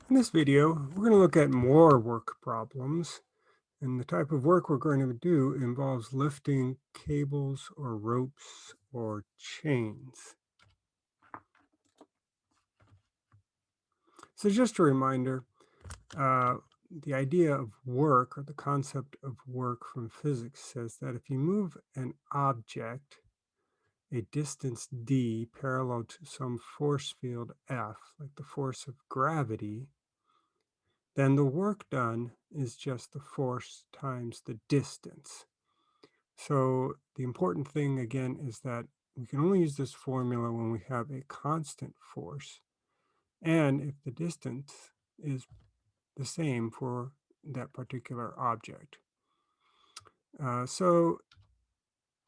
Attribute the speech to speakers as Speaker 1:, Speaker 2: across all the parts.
Speaker 1: In this video, we're going to look at more work problems, and the type of work we're going to do involves lifting cables or ropes or chains. So just a reminder, the idea of work or the concept of work from physics says that if you move an object a distance d parallel to some force field F, like the force of gravity, then the work done is just the force times the distance. So the important thing again is that we can only use this formula when we have a constant force and if the distance is the same for that particular object. So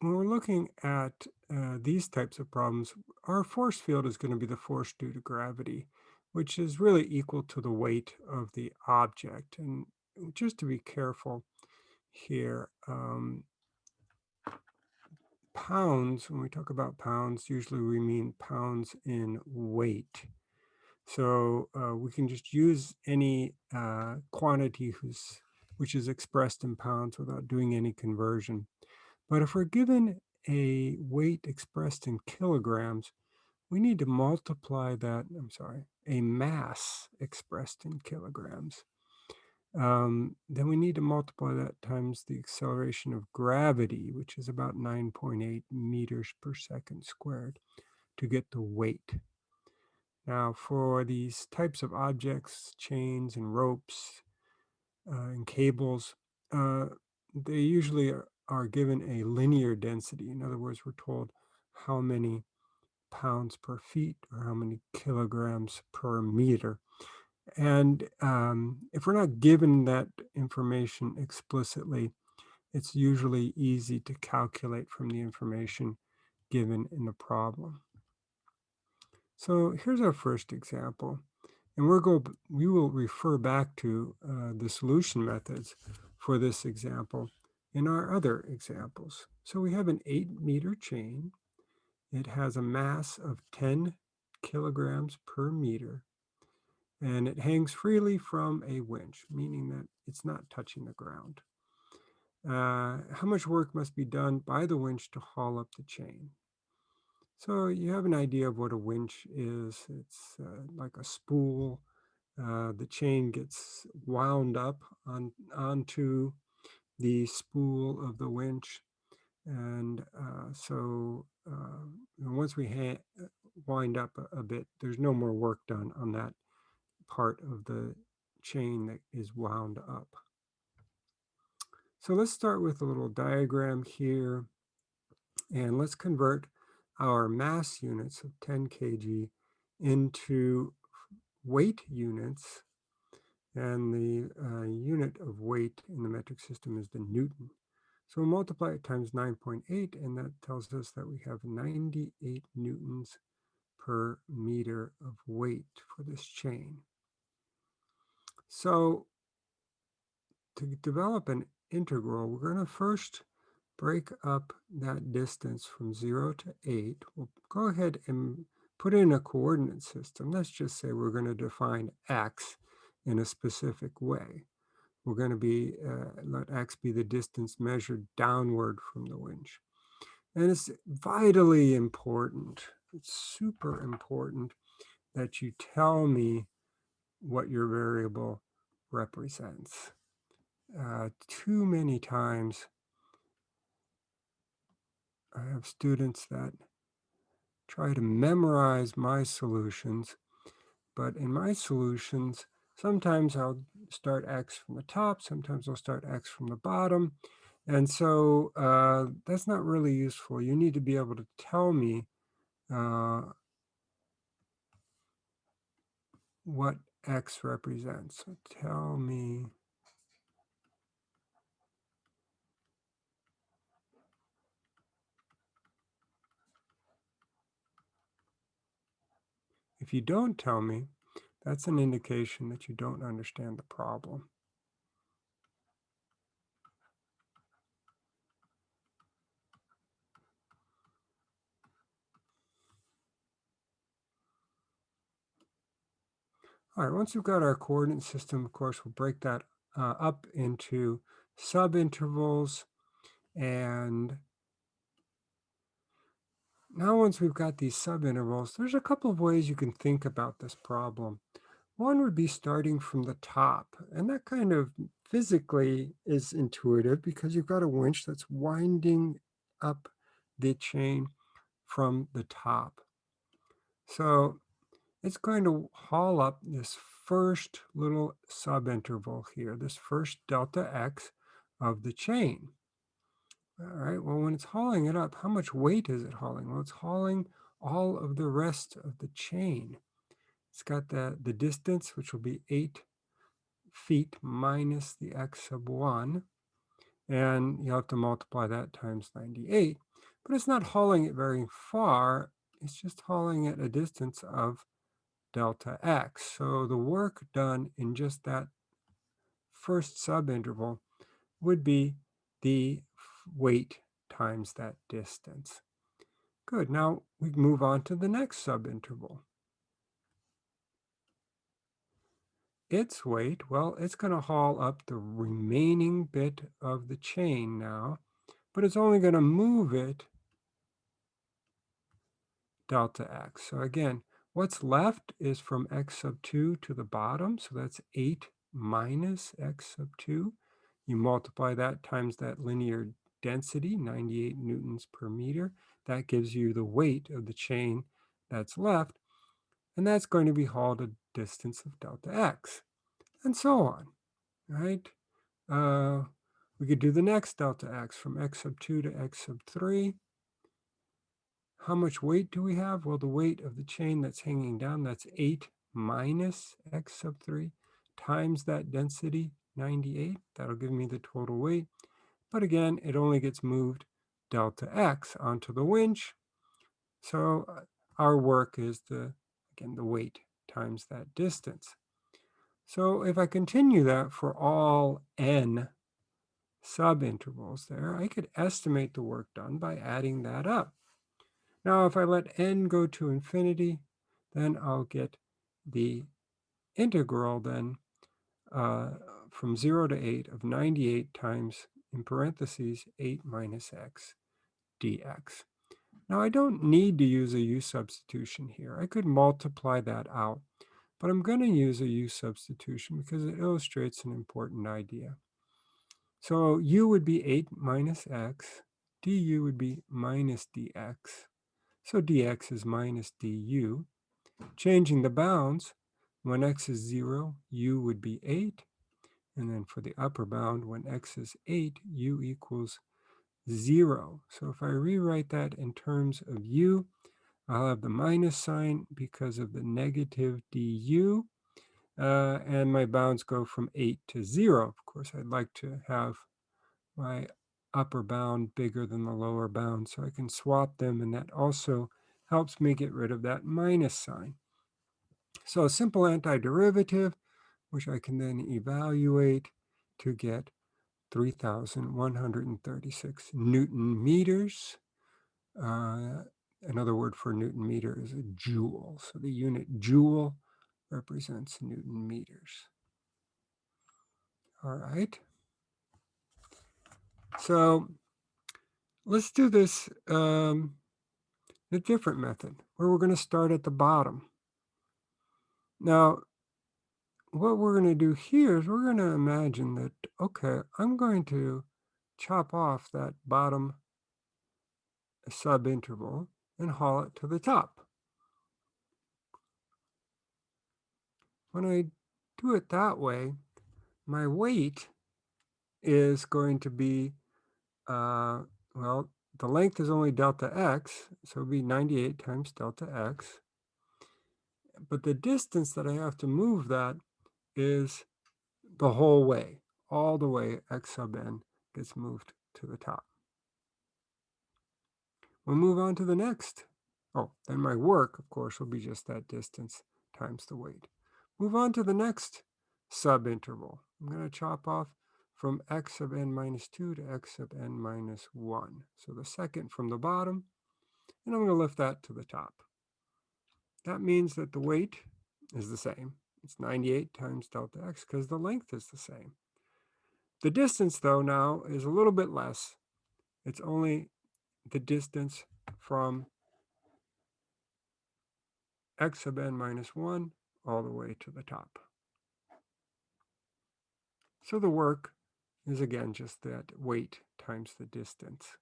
Speaker 1: when we're looking at these types of problems, our force field is going to be the force due to gravity, which is really equal to the weight of the object. And just to be careful here, pounds, when we talk about pounds, usually we mean pounds in weight. So we can just use any quantity which is expressed in pounds without doing any conversion. But if we're given a weight expressed in kilograms, we need to multiply that, a mass expressed in kilograms. Then we need to multiply that times the acceleration of gravity, which is about 9.8 meters per second squared, to get the weight. Now, for these types of objects, chains and ropes and cables, they usually are given a linear density. In other words, we're told how many pounds per feet or how many kilograms per meter. And if we're not given that information explicitly, it's usually easy to calculate from the information given in the problem. So here's our first example. And we will refer back to the solution methods for this example in our other examples. So we have an 8-meter chain. It has a mass of 10 kilograms per meter, and it hangs freely from a winch, meaning that it's not touching the ground. How much work must be done by the winch to haul up the chain? So you have an idea of what a winch is. It's like a spool. The chain gets wound up onto the spool of the winch. And once we wind up a bit, there's no more work done on that part of the chain that is wound up. So let's start with a little diagram here. And let's convert our mass units of 10 kg into weight units. And the unit of weight in the metric system is the Newton. So we'll multiply it times 9.8, and that tells us that we have 98 newtons per meter of weight for this chain. So to develop an integral, we're going to first break up that distance from 0 to 8. We'll go ahead and put in a coordinate system. Let's just say we're going to define x in a specific way. We're going to let x be the distance measured downward from the winch. And it's vitally important, it's super important that you tell me what your variable represents. Too many times I have students that try to memorize my solutions, but in my solutions, sometimes I'll start x from the top, sometimes I'll start x from the bottom, and so that's not really useful. You need to be able to tell me what x represents. So tell me if you don't tell me, that's an indication that you don't understand the problem. All right, once we've got our coordinate system, of course, we'll break that up into subintervals. And now once we've got these subintervals, there's a couple of ways you can think about this problem. One would be starting from the top, and that kind of physically is intuitive because you've got a winch that's winding up the chain from the top. So it's going to haul up this first little subinterval here, this first delta x of the chain. All right, well, when it's hauling it up, how much weight is it hauling? Well, it's hauling all of the rest of the chain. It's got the distance, which will be 8 feet minus the x sub 1, and you have to multiply that times 98. But it's not hauling it very far. It's just hauling it a distance of delta x. So the work done in just that first subinterval would be the weight times that distance. Good. Now we move on to the next subinterval. Its weight, well, it's going to haul up the remaining bit of the chain now, but it's only going to move it delta x. So again, what's left is from x sub 2 to the bottom, so that's 8 minus x sub 2. You multiply that times that linear density, 98 newtons per meter. That gives you the weight of the chain that's left, and that's going to be hauled a distance of delta x, and so on, right? We could do the next delta x from x sub 2 to x sub 3. How much weight do we have? Well, the weight of the chain that's hanging down, that's 8 minus x sub 3 times that density, 98. That'll give me the total weight. But again, it only gets moved delta x onto the winch. So our work is again, the weight times that distance. So if I continue that for all n subintervals there, I could estimate the work done by adding that up. Now, if I let n go to infinity, then I'll get the integral then from 0 to 8 of 98 times, in parentheses, 8 minus x dx. Now, I don't need to use a u substitution here. I could multiply that out, but I'm going to use a u substitution because it illustrates an important idea. So u would be 8 minus x, du would be minus dx. So dx is minus du. Changing the bounds, when x is 0, u would be 8. And then for the upper bound, when x is 8, u equals 0. So if I rewrite that in terms of u, I'll have the minus sign because of the negative du. And my bounds go from 8 to 0. Of course, I'd like to have my upper bound bigger than the lower bound, so I can swap them, and that also helps me get rid of that minus sign. So a simple antiderivative, which I can then evaluate to get 3,136 Newton meters. Another word for Newton meter is a joule. So the unit joule represents Newton meters. All right. So let's do this a different method where we're going to start at the bottom. Now, what we're going to do here is we're going to imagine that, okay, I'm going to chop off that bottom subinterval and haul it to the top. When I do it that way, my weight is going to be, well, the length is only delta x, so it would be 98 times delta x. But the distance that I have to move that is the whole way, all the way x sub n gets moved to the top. We'll move on to the next. Oh, then my work, of course, will be just that distance times the weight. Move on to the next subinterval. I'm going to chop off from x sub n minus 2 to x sub n minus 1. So the second from the bottom, and I'm going to lift that to the top. That means that the weight is the same. It's 98 times delta x because the length is the same. The distance, though, now is a little bit less. It's only the distance from x sub n minus 1 all the way to the top. So the work is, again, just that weight times the distance.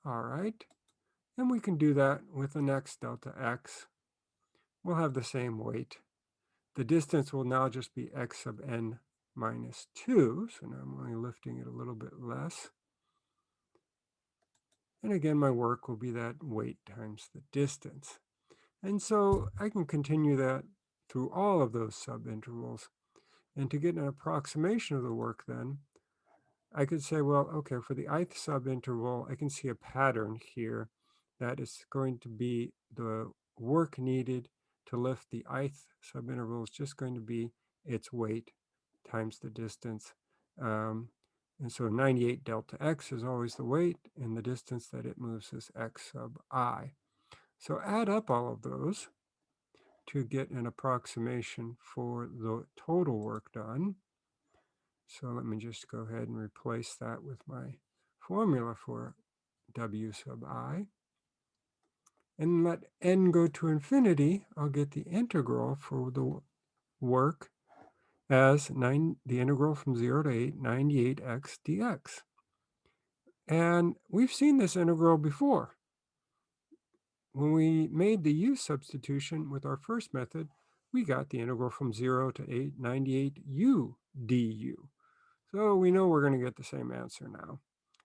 Speaker 1: All right, and we can do that with the next delta x. We'll have the same weight. The distance will now just be x sub n minus 2, so now I'm only lifting it a little bit less. And again, my work will be that weight times the distance. And so I can continue that through all of those subintervals. And to get an approximation of the work then, I could say, well, okay, for the ith subinterval, I can see a pattern here that is going to be the work needed to lift the ith subinterval is just going to be its weight times the distance. And so 98 delta x is always the weight, and the distance that it moves is x sub I. So add up all of those to get an approximation for the total work done. So let me just go ahead and replace that with my formula for W sub I. And let n go to infinity, I'll get the integral for the work as the integral from 0 to 8, 98x dx. And we've seen this integral before. When we made the u substitution with our first method, we got the integral from 0 to 8, 98u du. So we know we're going to get the same answer now.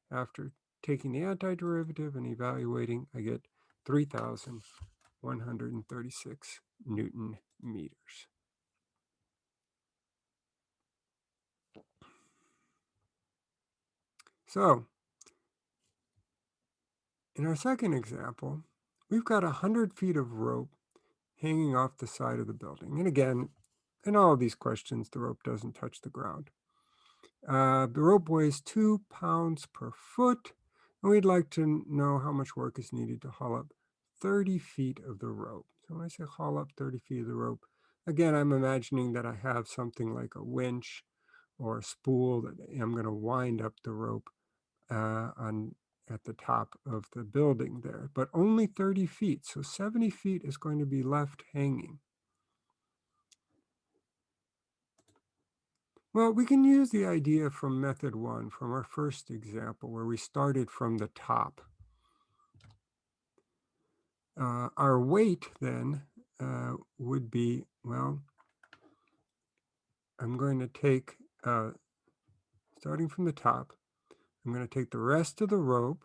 Speaker 1: After taking the antiderivative and evaluating, I get 3,136 Newton meters. So in our second example, we've got 100 feet of rope hanging off the side of the building. And again, in all of these questions, the rope doesn't touch the ground. The rope weighs 2 pounds per foot, and we'd like to know how much work is needed to haul up 30 feet of the rope. So when I say haul up 30 feet of the rope, again, I'm imagining that I have something like a winch or a spool that I'm going to wind up the rope at the top of the building there, but only 30 feet. So 70 feet is going to be left hanging. Well, we can use the idea from method 1, from our first example, where we started from the top. Our weight then would be, well, I'm going to take, starting from the top, I'm going to take the rest of the rope.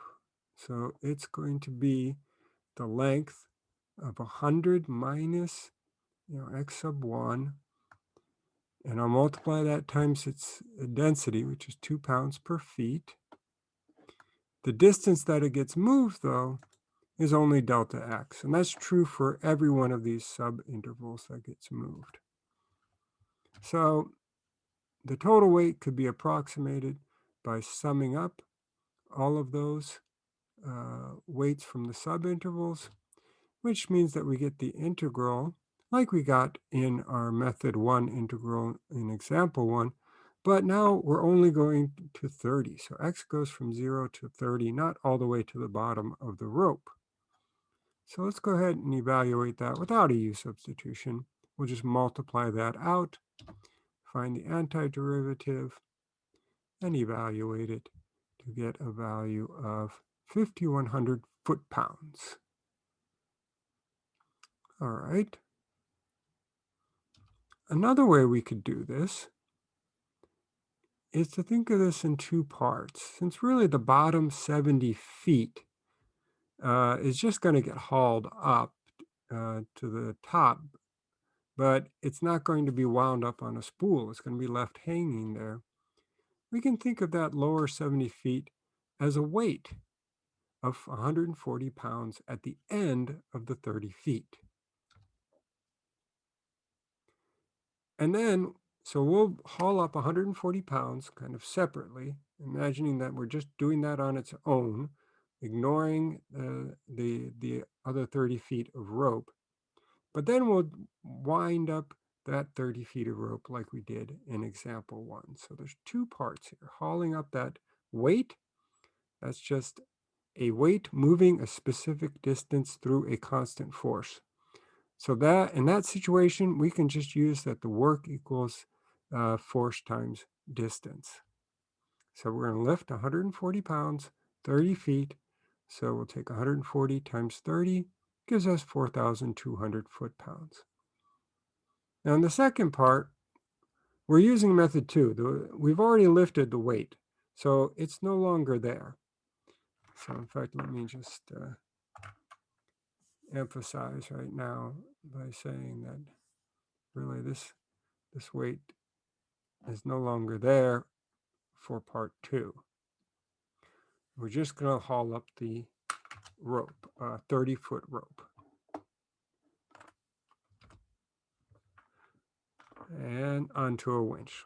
Speaker 1: So it's going to be the length of 100 minus, x sub 1. And I'll multiply that times its density, which is 2 pounds per feet. The distance that it gets moved, though, is only delta x. And that's true for every one of these subintervals that gets moved. So the total weight could be approximated by summing up all of those weights from the subintervals, which means that we get the integral like we got in our method 1 integral in example 1, but now we're only going to 30. So x goes from 0 to 30, not all the way to the bottom of the rope. So let's go ahead and evaluate that without a u substitution. We'll just multiply that out, find the antiderivative, and evaluate it to get a value of 5,100 foot-pounds. All right. Another way we could do this is to think of this in two parts. Since really the bottom 70 feet is just going to get hauled up to the top, but it's not going to be wound up on a spool. It's going to be left hanging there. We can think of that lower 70 feet as a weight of 140 pounds at the end of the 30 feet. And then, so we'll haul up 140 pounds kind of separately, imagining that we're just doing that on its own, ignoring the other 30 feet of rope. But then we'll wind up that 30 feet of rope like we did in example 1. So there's 2 parts here. Hauling up that weight, that's just a weight moving a specific distance through a constant force. So that in that situation, we can just use that the work equals force times distance. So we're going to lift 140 pounds, 30 feet. So we'll take 140 times 30, gives us 4,200 foot-pounds. Now in the second part, we're using method 2. We've already lifted the weight, so it's no longer there. So in fact, let me just emphasize right now by saying that really this weight is no longer there for part 2. We're just going to haul up the rope, 30-foot rope. And onto a winch.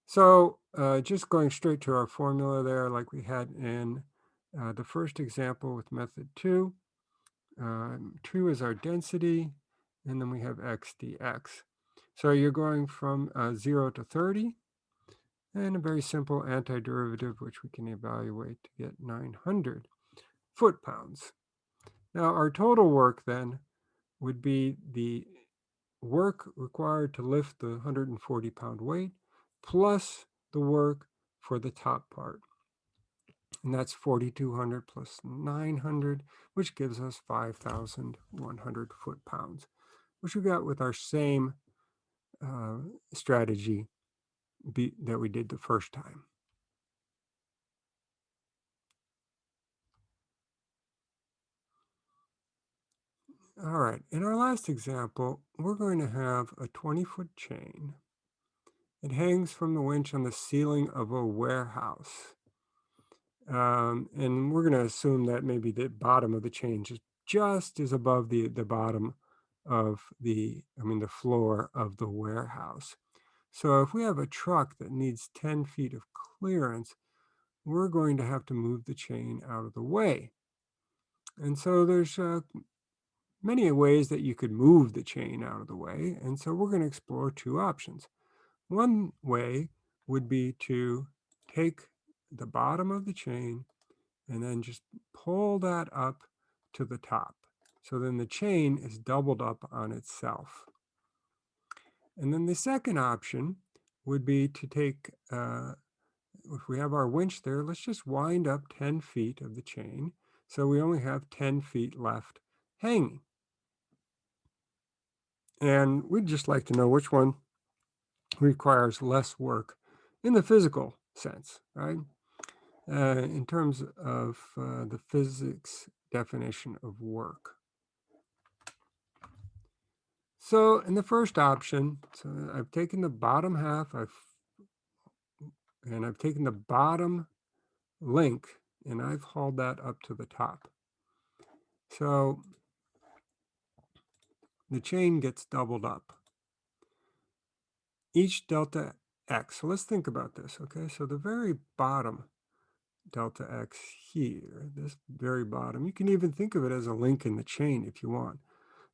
Speaker 1: So just going straight to our formula there like we had in the first example with method 2. 2 is our density, and then we have x dx. So you're going from 0 to 30, and a very simple antiderivative, which we can evaluate to get 900 foot-pounds. Now our total work then would be the work required to lift the 140-pound weight plus the work for the top part. And that's 4,200 plus 900, which gives us 5,100 foot-pounds, which we got with our same strategy that we did the first time. All right, in our last example, we're going to have a 20-foot chain. It hangs from the winch on the ceiling of a warehouse. And we're going to assume that maybe the bottom of the chain just is above the bottom of the floor of the warehouse. So if we have a truck that needs 10 feet of clearance, we're going to have to move the chain out of the way. And so there's many ways that you could move the chain out of the way. And so we're going to explore 2 options. One way would be to take the bottom of the chain and then just pull that up to the top. So then the chain is doubled up on itself. And then the second option would be to take, if we have our winch there, let's just wind up 10 feet of the chain. So we only have 10 feet left hanging. And we'd just like to know which one requires less work in the physical sense, right? In terms of the physics definition of work. So in the first option, so I've taken the bottom half, I've taken the bottom link and I've hauled that up to the top. So the chain gets doubled up. Each delta x, so let's think about this, okay? So the very bottom delta x here, this very bottom, you can even think of it as a link in the chain if you want.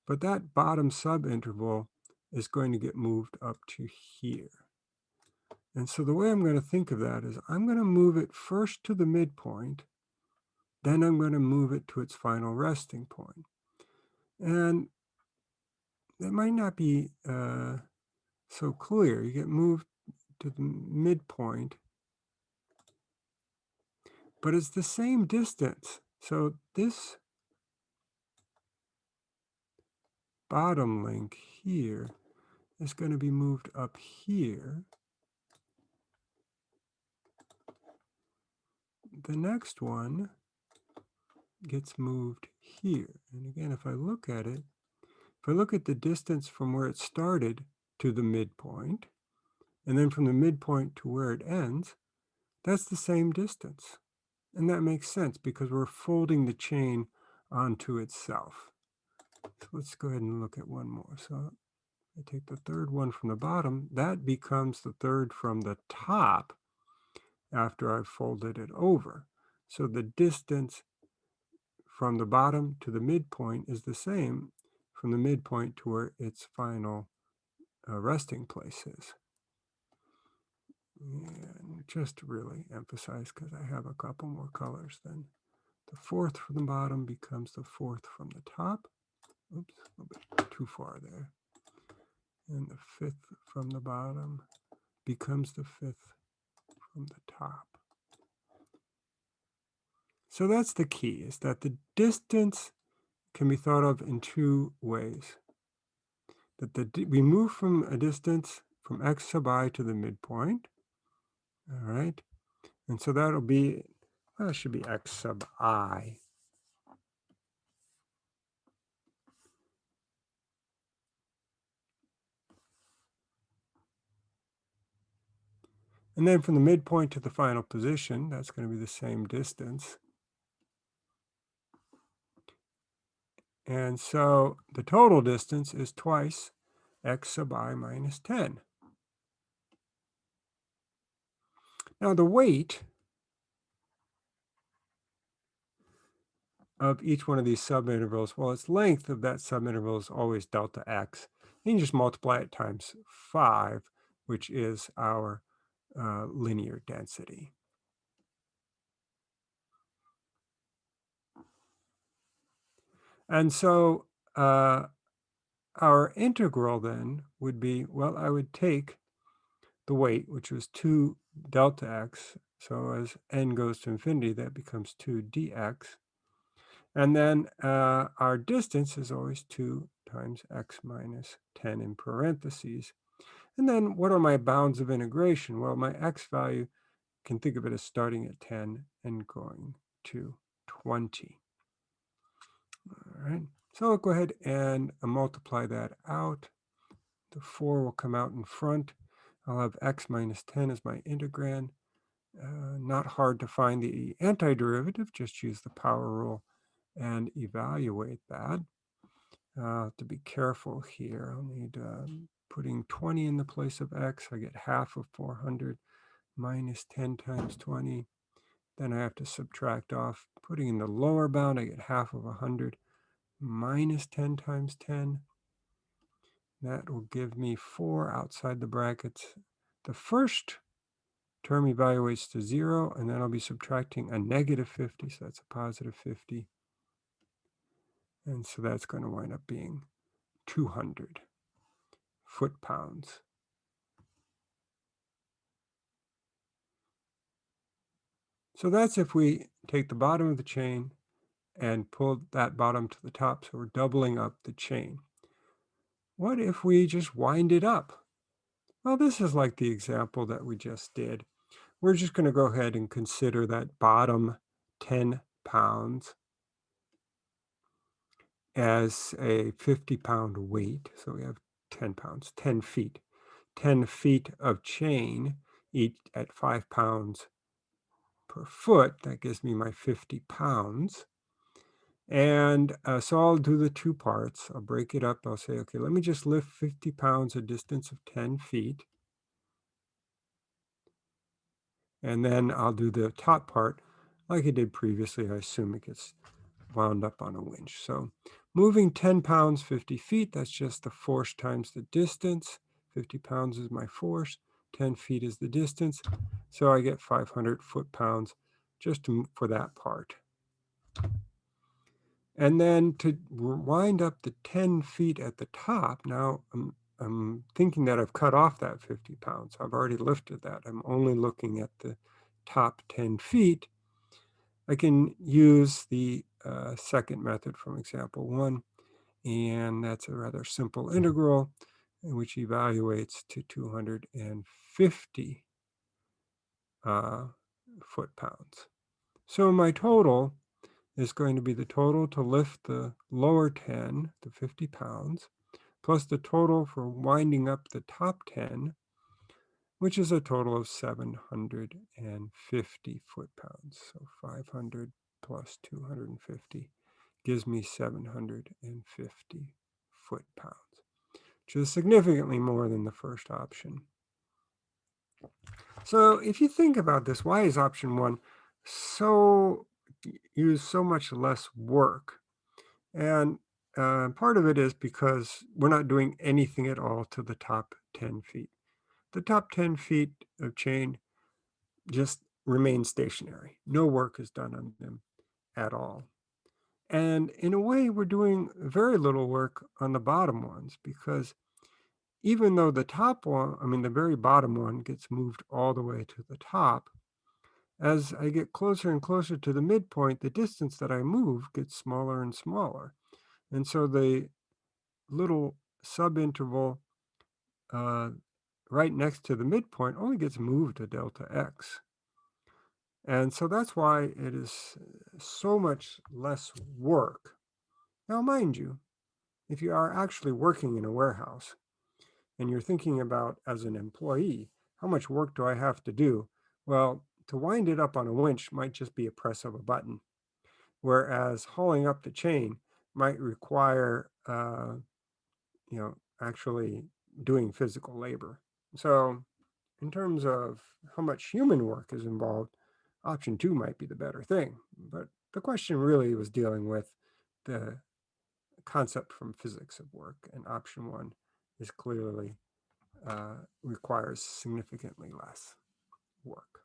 Speaker 1: But that bottom subinterval is going to get moved up to here. And so the way I'm going to think of that is I'm going to move it first to the midpoint, then I'm going to move it to its final resting point. And that might not be so clear. You get moved to the midpoint, but it's the same distance. So this bottom link here is going to be moved up here. The next one gets moved here. And again, if I look at it, if I look at the distance from where it started to the midpoint, and then from the midpoint to where it ends, that's the same distance. And that makes sense because we're folding the chain onto itself. So let's go ahead and look at one more. So I take the third one from the bottom, that becomes the third from the top after I've folded it over. So the distance from the bottom to the midpoint is the same from the midpoint to where its final resting place is. And just to really emphasize, because I have a couple more colors, then the fourth from the bottom becomes the fourth from the top. Oops, a little bit too far there. And the fifth from the bottom becomes the fifth from the top. So that's the key, is that the distance can be thought of in two ways. That we move from a distance from x sub I to the midpoint, all right? And so that'll be, well, it should be x sub I. And then from the midpoint to the final position, that's going to be the same distance. And so the total distance is twice x sub I minus 10. Now the weight of each one of these subintervals, well, its length of that subinterval is always delta x. And you just multiply it times 5, which is our linear density. And so our integral then would be, well, I would take the weight, which was 2 delta x. So as n goes to infinity, that becomes 2 dx. And then our distance is always 2 times x minus 10 in parentheses. And then what are my bounds of integration? Well, my x value, can think of it as starting at 10 and going to 20. All right, so I'll go ahead and multiply that out. The 4 will come out in front. I'll have x minus 10 as my integrand. Not hard to find the antiderivative, just use the power rule and evaluate that. To be careful here, I'll need putting 20 in the place of x. I get half of 400 minus 10 times 20. Then I have to subtract off. Putting in the lower bound, I get half of 100 minus 10 times 10. That will give me 4 outside the brackets. The first term evaluates to 0, and then I'll be subtracting a negative 50, so that's a positive 50. And so that's going to wind up being 200 foot-pounds. So that's if we take the bottom of the chain and pull that bottom to the top, so we're doubling up the chain. What if we just wind it up? Well, this is like the example that we just did. We're just going to go ahead and consider that bottom 10 pounds as a 50-pound weight. So we have 10 pounds, 10 feet. 10 feet of chain, each at 5 pounds per foot. That gives me my 50 pounds. And so I'll do the two parts. I'll break it up. I'll say, okay, let me just lift 50 pounds a distance of 10 feet. And then I'll do the top part like I did previously. I assume it gets wound up on a winch. So moving 10 pounds, 50 feet, that's just the force times the distance. 50 pounds is my force, 10 feet is the distance. So I get 500 foot-pounds just for that part. And then to wind up the 10 feet at the top, now I'm thinking that I've cut off that 50 pounds. I've already lifted that. I'm only looking at the top 10 feet. I can use the second method from example 1, and that's a rather simple integral which evaluates to 250 foot-pounds. So my total is going to be the total to lift the lower 10, the 50 pounds, plus the total for winding up the top 10, which is a total of 750 foot-pounds. So 500 plus 250 gives me 750 foot-pounds, which is significantly more than the first option. So if you think about this, why is option 1 use so much less work? And Part of it is because we're not doing anything at all to the top 10 feet. The top 10 feet of chain just remain stationary. No work is done on them at all. And in a way, we're doing very little work on the bottom ones because even though the top one, I mean, the very bottom one gets moved all the way to the top, as I get closer and closer to the midpoint, the distance that I move gets smaller and smaller. And so the little subinterval uh, right next to the midpoint only gets moved a delta x. And so that's why it is so much less work. Now, mind you, if you are actually working in a warehouse and you're thinking about as an employee, how much work do I have to do? Well, to wind it up on a winch might just be a press of a button, whereas hauling up the chain might require, actually doing physical labor. So in terms of how much human work is involved, option two might be the better thing. But the question really was dealing with the concept from physics of work, and option one is clearly requires significantly less work.